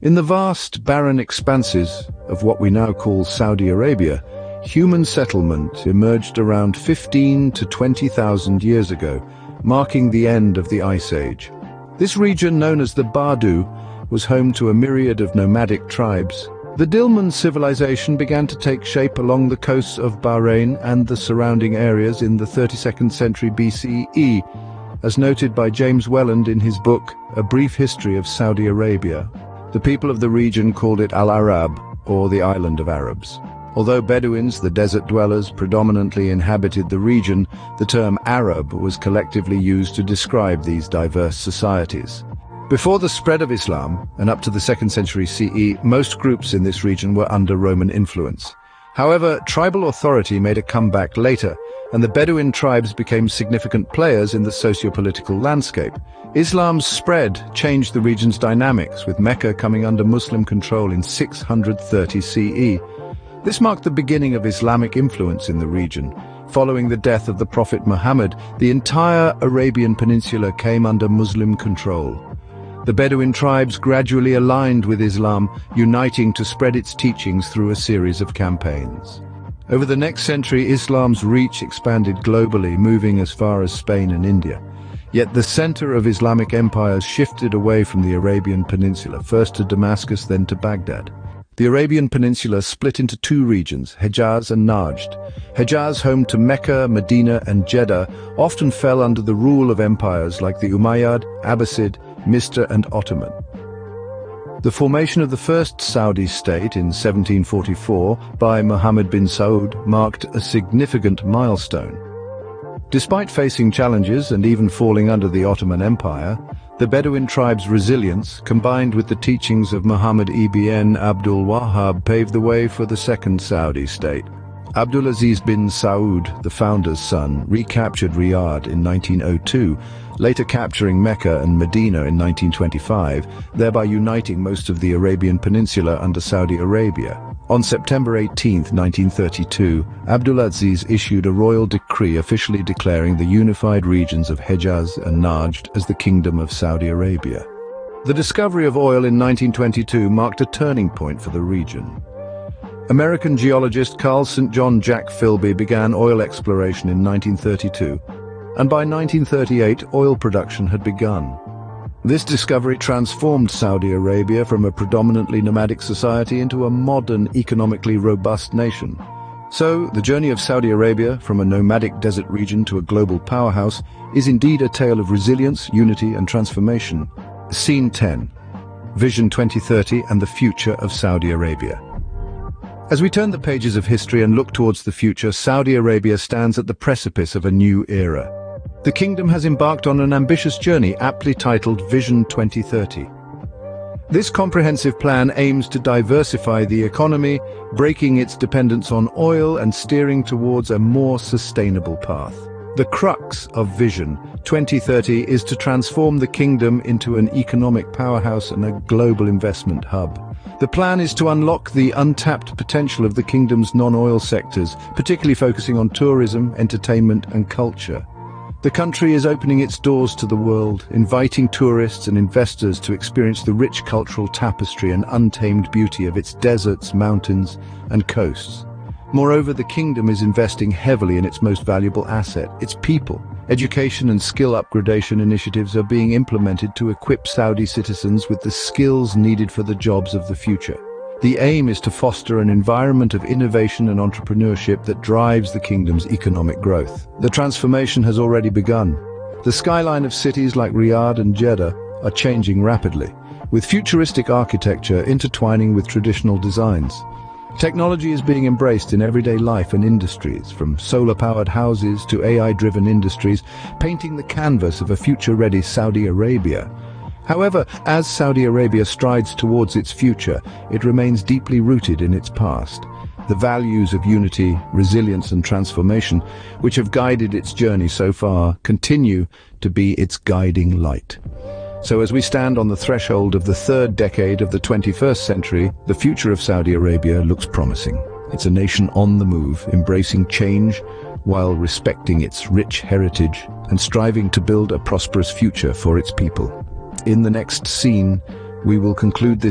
In the vast, barren expanses of what we now call Saudi Arabia, human settlement emerged around 15 to 20,000 years ago, marking the end of the Ice Age. This region, known as the Bedouin, was home to a myriad of nomadic tribes. The Dilmun civilization began to take shape along the coasts of Bahrain and the surrounding areas in the 32nd century BCE, as noted by James Welland in his book, A Brief History of Saudi Arabia. The people of the region called it Al-Arab, or the Island of Arabs. Although Bedouins, the desert dwellers, predominantly inhabited the region, the term Arab was collectively used to describe these diverse societies. Before the spread of Islam, and up to the 2nd century CE, most groups in this region were under Roman influence. However, tribal authority made a comeback later, and the Bedouin tribes became significant players in the socio-political landscape. Islam's spread changed the region's dynamics, with Mecca coming under Muslim control in 630 CE. This marked the beginning of Islamic influence in the region. Following the death of the Prophet Muhammad, the entire Arabian Peninsula came under Muslim control. The Bedouin tribes gradually aligned with Islam, uniting to spread its teachings through a series of campaigns. Over the next century, Islam's reach expanded globally, moving as far as Spain and India. Yet the center of Islamic empires shifted away from the Arabian Peninsula, first to Damascus, then to Baghdad. The Arabian Peninsula split into two regions, Hejaz and Najd. Hejaz, home to Mecca, Medina, and Jeddah, often fell under the rule of empires like the Umayyad, Abbasid, Misr, and Ottoman. The formation of the first Saudi state in 1744 by Mohammed bin Saud marked a significant milestone. Despite facing challenges and even falling under the Ottoman Empire, the Bedouin tribes' resilience, combined with the teachings of Muhammad ibn Abdul Wahhab, paved the way for the second Saudi state. Abdulaziz bin Saud, the founder's son, recaptured Riyadh in 1902, later capturing Mecca and Medina in 1925, thereby uniting most of the Arabian Peninsula under Saudi Arabia. On September 18, 1932, Abdulaziz issued a royal decree officially declaring the unified regions of Hejaz and Najd as the Kingdom of Saudi Arabia. The discovery of oil in 1922 marked a turning point for the region. American geologist Carl St. John Jack Philby began oil exploration in 1932, and by 1938 oil production had begun. This discovery transformed Saudi Arabia from a predominantly nomadic society into a modern, economically robust nation. So, the journey of Saudi Arabia from a nomadic desert region to a global powerhouse is indeed a tale of resilience, unity, and transformation. Scene 10. Vision 2030 and the future of Saudi Arabia. As we turn the pages of history and look towards the future, Saudi Arabia stands at the precipice of a new era. The kingdom has embarked on an ambitious journey, aptly titled Vision 2030. This comprehensive plan aims to diversify the economy, breaking its dependence on oil and steering towards a more sustainable path. The crux of Vision 2030 is to transform the kingdom into an economic powerhouse and a global investment hub. The plan is to unlock the untapped potential of the kingdom's non-oil sectors, particularly focusing on tourism, entertainment, and culture. The country is opening its doors to the world, inviting tourists and investors to experience the rich cultural tapestry and untamed beauty of its deserts, mountains, and coasts. Moreover, the kingdom is investing heavily in its most valuable asset, its people. Education and skill upgradation initiatives are being implemented to equip Saudi citizens with the skills needed for the jobs of the future. The aim is to foster an environment of innovation and entrepreneurship that drives the kingdom's economic growth. The transformation has already begun. The skyline of cities like Riyadh and Jeddah are changing rapidly, with futuristic architecture intertwining with traditional designs. Technology is being embraced in everyday life and industries, from solar-powered houses to AI-driven industries, painting the canvas of a future-ready Saudi Arabia. However, as Saudi Arabia strides towards its future, it remains deeply rooted in its past. The values of unity, resilience, and transformation, which have guided its journey so far, continue to be its guiding light. So as we stand on the threshold of the third decade of the 21st century, the future of Saudi Arabia looks promising. It's a nation on the move, embracing change while respecting its rich heritage and striving to build a prosperous future for its people. In the next scene, we will conclude this